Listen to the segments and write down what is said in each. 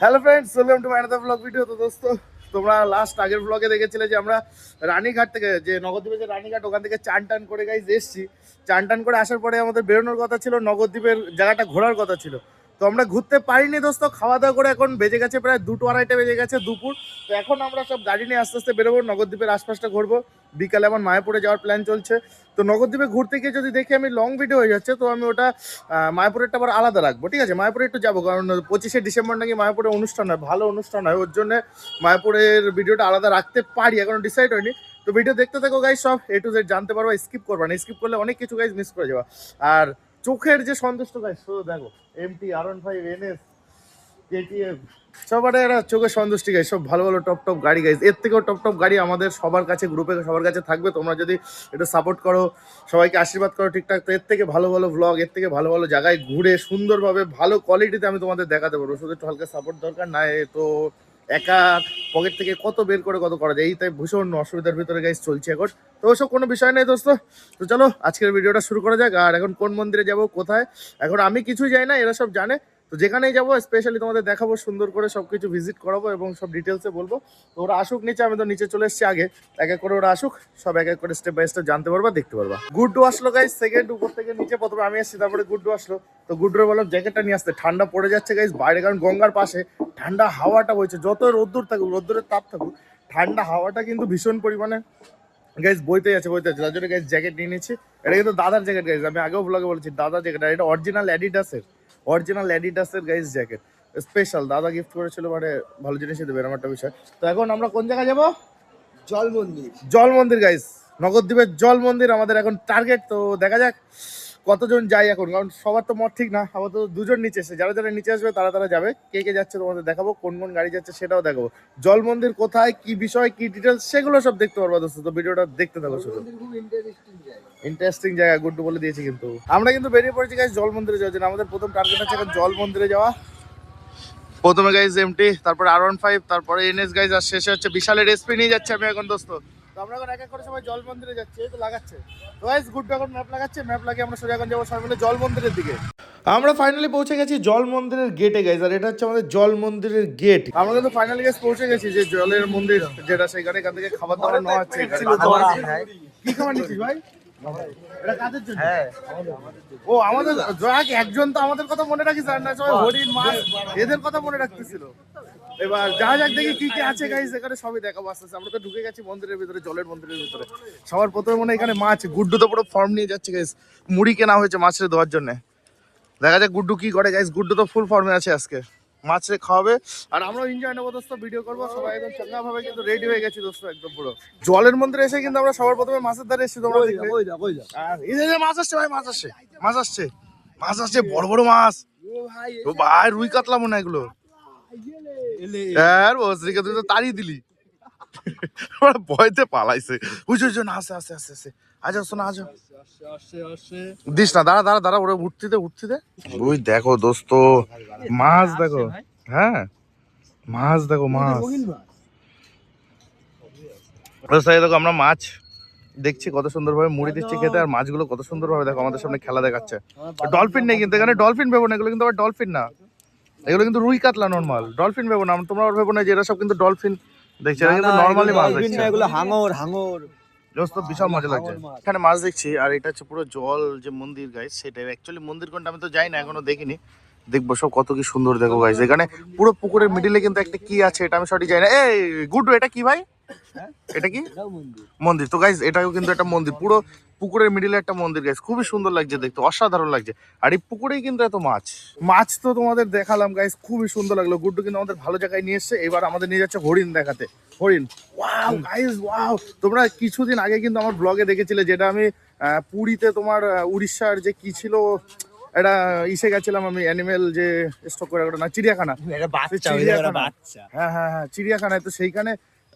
Hello friends, welcome to my another blog video. তো দোস্ত, তোমরা লাস্ট আগের ব্লগে দেখেছিলে যে আমরা রানীঘাট থেকে, যে নগরদ্বীপের যে রানীঘাট, ওখান থেকে চান টান করে গাইজ এসছি। চান টান করে আসার পরে আমাদের বেরোনোর কথা ছিল, নগরদ্বীপের জায়গাটা ঘোরার কথা ছিল। তো আমরা ঘুরতে পারিনি দোস্ত, খাওয়া দাওয়া করে এখন বেজে গেছে প্রায় 2-2:30 বেজে গেছে দুপুর। তো এখন আমরা সব গাড়ি নিয়ে আস্তে আস্তে বেরোবো, নগরদ্বীপের আশপাশটা ঘুরবো। বিকালে আমার মায়াপুরে যাওয়ার প্ল্যান চলছে। তো নগরদ্বীপে ঘুরতে গিয়ে যদি দেখি আমি লং ভিডিও হয়ে যাচ্ছে, তো আমি ওটা মায়াপুরেরটা আবার আলাদা রাখবো, ঠিক আছে? মায়াপুরে একটু যাবো, কারণ 25শে ডিসেম্বর নাকি মায়াপুরে অনুষ্ঠান হয়, ভালো অনুষ্ঠান হয়, ওর জন্য মায়াপুরের ভিডিওটা আলাদা রাখতে পারি, এখনো ডিসাইড হয়নি। তো ভিডিও দেখতে থাকো গাইজ, সব A to Z জানতে পারবা, স্কিপ করবা না, স্কিপ করলে অনেক কিছু গাইজ মিস করে যাবা। আর চোখের যে সন্তুষ্ট গাইজ, শুধু দেখো MT, R15, NS, KTM, সবার এরা চোখের সন্তুষ্টি গাইজ, সব ভালো ভালো টপ টপ গাড়ি গাইজ। এর থেকেও টপ টপ গাড়ি আমাদের সবার কাছে, গ্রুপে সবার কাছে থাকবে। তোমরা যদি একটু সাপোর্ট করো, সবাইকে আশীর্বাদ করো ঠিকঠাক, তো এর থেকে ভালো ভালো ব্লগ, এর থেকে ভালো ভালো জায়গায় ঘুরে সুন্দরভাবে ভালো কোয়ালিটিতে আমি তোমাদের দেখাতে পারবো। শুধু একটু হালকা সাপোর্ট দরকার, না তো একা পকেট থেকে কত বের করে কত করা যায়, এই তাই ভীষণ অসুবিধার ভিতরে গাইজ চলছে এখন। তো ওসব কোনো বিষয় নেই দোস্ত। তো চলো আজকের ভিডিওটা শুরু করা যাক। আর এখন কোন মন্দিরে যাব, কোথায়, এখন আমি কিছুই জানি না, এরা সব জানে। তো যেখানেই যাবো স্পেশালি তোমাদের দেখাবো, সুন্দর করে সবকিছু ভিজিট করাবো এবং সব ডিটেলসে বলবো। তো ওরা আসুক নিচে, আমি তো নিচে চলে এসেছি আগে, এক এক করে ওরা আসুক, সব এক এক করে স্টেপ বাই স্টেপ জানতে পারবা, দেখতে পারবা। গুড্ডু আসলো গাইজ, সেকেন্ড উপর থেকে নিচে, প্রথমে আমি এসেছি, তারপরে গুড্ডু আসলো। তো গুড্ডুরে বললাম জ্যাকেটটা নিয়ে আসতে, ঠান্ডা পড়ে যাচ্ছে গাইজ বাইরে, কারণ গঙ্গার পাশে ঠান্ডা হাওয়াটা বইছে, যত রোদ্দুর থাকুক, রোদ্দুরের তাপ থাকুক, ঠান্ডা হাওয়াটা কিন্তু ভীষণ পরিমাণে গাইজ বইতে যাচ্ছে, তার জন্য গাইজ জ্যাকেট নিয়ে নিচ্ছি। এটা কিন্তু দাদার জ্যাকেট গাইজ, আমি আগেও ব্লগে বলেছি দাদার জ্যাকেট, আর এটা অরিজিনাল অ্যাডিডাসের গাইজ জ্যাকেট, স্পেশাল দাদা গিফট করেছিল, মানে ভালো জিনিসই দেবে, এরকম একটা বিষয়। তো এখন আমরা কোন জায়গায় যাবো? জল মন্দির গাইজ, নগরদ্বীপের জল মন্দির আমাদের এখন টার্গেট। তো দেখা যাক কতজন যাই এখন, কারণ সবার তো মত ঠিক না। আবার তো দুজন নিচে এসে, যারা যারা নিচে আসবে তারা তারা যাবে। কে কে যাচ্ছে তোমাদের দেখাবো, কোন কোন গাড়ি যাচ্ছে সেটাও দেখাবো। জল মন্দির কোথায়, কি বিষয়, কি ডিটেলস, সেগুলো সব দেখতে পারবো দোস্ত। তো ভিডিওটা দেখতে থাকো শুধু। ইন্টারেস্টিং জায়গা, গুড্ডু বলে দিয়েছি। কিন্তু আমরা কিন্তু বেরিয়ে পড়েছি গাইজ জল মন্দিরে যাওয়ার জন্য। আমাদের প্রথম টার্গেট আছে এখন জল মন্দিরে যাওয়া। প্রথমে গাইজ MT, তারপরে R15, তারপরে NS গাইজ, আর শেষে হচ্ছে বিশালের SP নিয়ে যাচ্ছে আমি এখন দোস্ত। তো আমরা এখন এক এক করে সবাই জল মন্দিরে যাচ্ছি, এই তো লাগাচ্ছে। তো গাইজ গুড্ডু এখন ম্যাপ লাগাচ্ছে, ম্যাপ লাগিয়ে আমরা সোজা এখন যাবো সবাই মিলে জল মন্দিরের দিকে। আমরা ফাইনালি পৌঁছে গেছি জল মন্দিরের গেটে গাইজ, আর এটা হচ্ছে আমাদের জল মন্দিরের গেট। আমরা কিন্তু ফাইনালি গাইজ পৌঁছে গেছি যে জলের মন্দির যেটা, সেখানে এখান থেকে খাবার দাবার নেওয়া হচ্ছে। কি খাবার নিচ্ছিস ভাই? এটা কাদের জন্য? ও আমাদের যাক, একজন তো আমাদের কথা মনে রাখিস, আর না সবাই হরিণ, মাছ, এদের কথা মনে রাখতেছিল। এবার যা যাক দেখি কি কি আছে গাইজ, এখানে সবই দেখাবো আস্তে আস্তে। আমরা তো ঢুকে গেছি মন্দিরের ভিতরে, জলের মন্দিরের ভিতরে। সবার প্রথমে মনে হয় এখানে মাছ, গুড্ডু তো পুরো ফর্ম নিয়ে যাচ্ছে গাইজ, মুড়ি কেনা হয়েছে মাছের দেওয়ার জন্য। দেখা যাক গুড্ডু কি করে গাইজ, গুড্ডু তো ফুল ফর্মে আছে আজকে, মাছে খাওয়াবে আর আমরাও এনজয় নেবো দোস্ত, ভিডিও করবো। সবাই একদম চাঙ্গা ভাবে কিন্তু রেডি হয়ে গেছি দোস্ত, একদম পুরো। জলের মন্দিরে এসে কিন্তু আমরা সবার প্রথমে মাছের ধারে এসেছি, তোমরা দেখবে। আর এই যে মাছ আসছে ভাই, মাছ আসছে বড় বড় মাছ। ও ভাই রুই কাতলা মনে হয় এগুলো। হ্যাঁ বসরিকে তুই তো তাড়িয়ে দিলি, ভয়তে পালাইছে। বুঝছো না, আসে আসে আসে আসে, আজা শোনা আজা দিস না, দাঁড়া দাঁড়া দাঁড়া, ওরা উঠতে দে। ওই দেখো দোস্ত, মাছ দেখো, হ্যাঁ মাছ দেখো, মাছ দেখো। আমরা মাছ দেখছি কত সুন্দর ভাবে মুড়ি দিচ্ছি খেতে, আর মাছগুলো কত সুন্দর ভাবে দেখো আমাদের সামনে খেলা দেখাচ্ছে। ডলফিন নেই কিন্তু এখানে, ডলফিন ভেবো না, এগুলো কিন্তু আবার ডলফিন না, এগুলো কিন্তু রুই কাতলা নরমাল। ডলফিন ভেবো না তোমরা, ভেবো না যে এরা সব কিন্তু ডলফিন দেখছি, এরা কিন্তু নরমালি মাছ দেখছে। এগুলো হাঙর দোস্ত বিশাল মজা লাগছে এখানে মাছ দেখছি। আর এটা হচ্ছে পুরো জল যে মন্দির গাইস, সেটা অ্যাকচুয়ালি মন্দির কোনটা আমি তো যাই না, এখনো দেখিনি, দেখবো সব কত কি সুন্দর দেখো গাইস। এখানে পুরো পুকুরের মিডিলে কিন্তু একটা কি আছে, এটা আমি সঠিক জানি না। এই গুড্ডু এটা কি ভাই, এটা কি মন্দির? তো গাইস এটাও কিন্তু একটা মন্দির, পুরো পুকুরের মিডিলে একটা মন্দির গাইস, খুবই সুন্দর লাগছে দেখতে, অসাধারণ লাগছে। আর এই পুকুরেই কিন্তু এত মাছ তো তোমাদের দেখালাম গাইস, খুবই সুন্দর লাগলো। গুড্ডু কিন্তু আমাদের ভালো জায়গায় নিয়ে এসছে, এবার আমাদের নিয়ে যাচ্ছে হরিণ দেখাতে। হরিণ, ওয়াও গাইস ওয়াও। তোমরা কিছুদিন আগে কিন্তু আমার ব্লগে দেখেছিলে, যেটা আমি পুরীতে তোমার উড়িষ্যার যে কি ছিল, এটা ইসে গেছিলাম আমি, অ্যানিমেল যে স্টক করে ওটা না, চিড়িয়াখানা। হ্যাঁ হ্যাঁ হ্যাঁ, চিড়িয়াখানায়। তো সেইখানে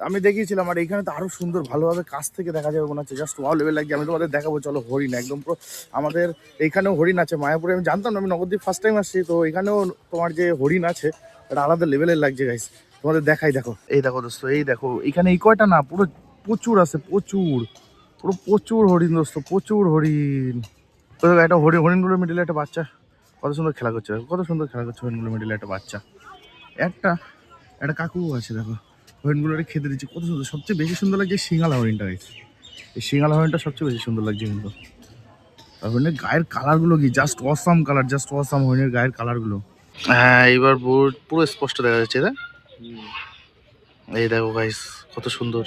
আমি দেখিয়েছিলাম, আর এইখানে তো আরো সুন্দর ভালোভাবে কাছ থেকে দেখা যাবে মনে হচ্ছে, জাস্ট ওয়াও লেভেল লাগছে। আমি তোমাদের দেখাবো, চলো। হরিণ একদম পুরো আমাদের এইখানেও হরিণ আছে মায়াপুরে, আমি জানতাম না, আমি নবদ্বীপ ফার্স্ট টাইম আসছি। তো এখানেও তোমার যে হরিণ আছে, এটা আলাদা লেভেলের লাগছে গাইস, তোমাদের দেখাই। দেখো এই দেখো দোস্ত, এই দেখো এখানে এই কয়টা না, পুরো প্রচুর আছে, প্রচুর হরিণ দোস্ত, প্রচুর হরিণ। তো একটা হরিণগুলোর মিডিলে একটা বাচ্চা কত সুন্দর খেলা করছে, কত সুন্দর খেলা করছে হরিণগুলোর মিডিলে একটা বাচ্চা। একটা একটা কাকু আছে দেখো, হরিণগুলোকে খেতে দিচ্ছে, কত সুন্দর। সবচেয়ে বেশি সুন্দর লাগছে সিঙ্গালা হরিণটা guys। এই সিঙ্গালা হরিণটা সবচেয়ে বেশি সুন্দর লাগছে কিন্তু। আর হরিণের গায়ের কালারগুলো কি just awesome colour, just awesome হরিণের গায়ের কালারগুলো। হ্যাঁ এইবার পুরো স্পষ্ট দেখা যাচ্ছে না? এই দেখো গাইস কত সুন্দর।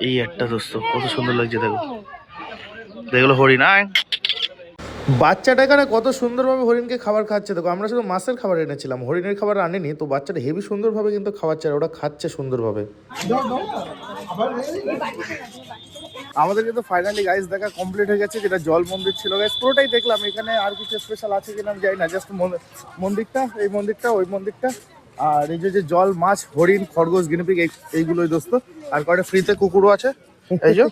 এই একটা দোস্ত কত সুন্দর লাগছে দেখো, দেখলো হরিণ। বাচ্চাটা এখানে কত সুন্দরভাবে হরিণকে খাবার খাচ্ছে দেখো। আমরা শুধু মাছের খাবার এনেছিলাম, হরিণের খাবার আনিনি। তো বাচ্চাটা হেভি সুন্দরভাবে কিন্তু খাওয়াচ্ছে, আর ওটা খাচ্ছে সুন্দরভাবে। আমাদের কিন্তু ফাইনালি গাইস দেখা কমপ্লিট হয়ে গেছে, যেটা জল মন্দির ছিল গাইস পুরোটাই দেখলাম। এখানে আর কিছু স্পেশাল আছে কিনা আমি জানি না, জাস্ট মন্দিরটা, এই মন্দিরটা, ওই মন্দিরটা, আর এই যে জল, মাছ, হরিণ, খরগোশ, গিনিপিগ, এইগুলোই দোস্ত। আর কয়টা ফ্রিতে কুকুরও আছে, এই যে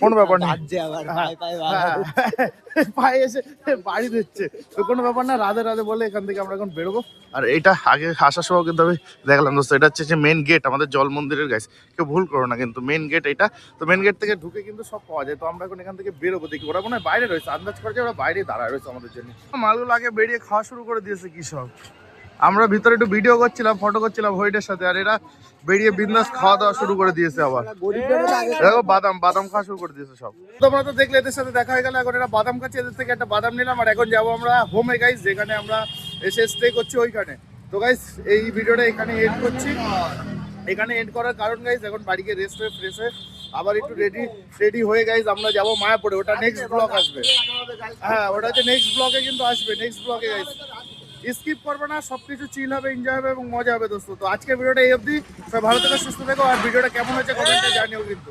কোনো ব্যাপার না, পায়ে এসে বাড়ি দিচ্ছে তো কোনো ব্যাপার না। রাধে রাধে বলে এখান থেকে আমরা এখন বেরোবো। আর এটা আগে আসার সময় কিন্তু আমি দেখলাম দোস্ত, এটা হচ্ছে যে মেন গেট আমাদের জল মন্দিরের গাইস, কেউ ভুল করো না কিন্তু, মেন গেট এটা। তো মেন গেট থেকে ঢুকে কিন্তু সব পাওয়া যায়। তো আমরা এখন এখান থেকে বেরোবো, দেখি ওরা মনে হয় বাইরে রয়েছে, আন্দাজ করে যে ওরা বাইরে দাঁড়ায় রয়েছে আমাদের জন্য। মালগুলো আগে বেরিয়ে খাওয়া শুরু করে দিয়েছে কি সব। আমরা ভিতরে একটু ভিডিও করছিলাম, ফটো করছিলাম হরিণের সাথে, আর এরা বেরিয়ে বিন্দাস খাওয়া দাওয়া শুরু করে দিয়েছে। আবার দেখো বাদাম খাওয়া শুরু করে দিয়েছে সব। তোমরা তো দেখলে এদের সাথে দেখা হয়ে গেল, এখন এরা বাদাম খাচ্ছে, এদের থেকে একটা বাদাম নিলাম। আর এখন যাবো আমরা হোমে গাইস, যেখানে আমরা এসে স্টে করছি ওইখানে। তো গাইস এই ভিডিওটা এখানে এন্ড করছি। এখানে এন্ড করার কারণ গাইস, এখন বাড়িকে রেস্ট হয়ে ফ্রেশ হয়ে আবার একটু রেডি হয়ে গাইস আমরা যাবো মায়াপুরে। ওটা নেক্সট ব্লগ আসবে। হ্যাঁ ওটা হচ্ছে নেক্সট ব্লগে কিন্তু আসবে, নেক্সট ব্লগে গাইস স্কিপ করবে না, সবকিছু চিল হবে, এনজয় হবে এবং মজা হবে দোস্ত। তো আজকের ভিডিওটা এই অবধি, সবাই ভালো থেকো, সুস্থ থেকো। আর ভিডিওটা কেমন হয়েছে কমেন্টে জানিও কিন্তু।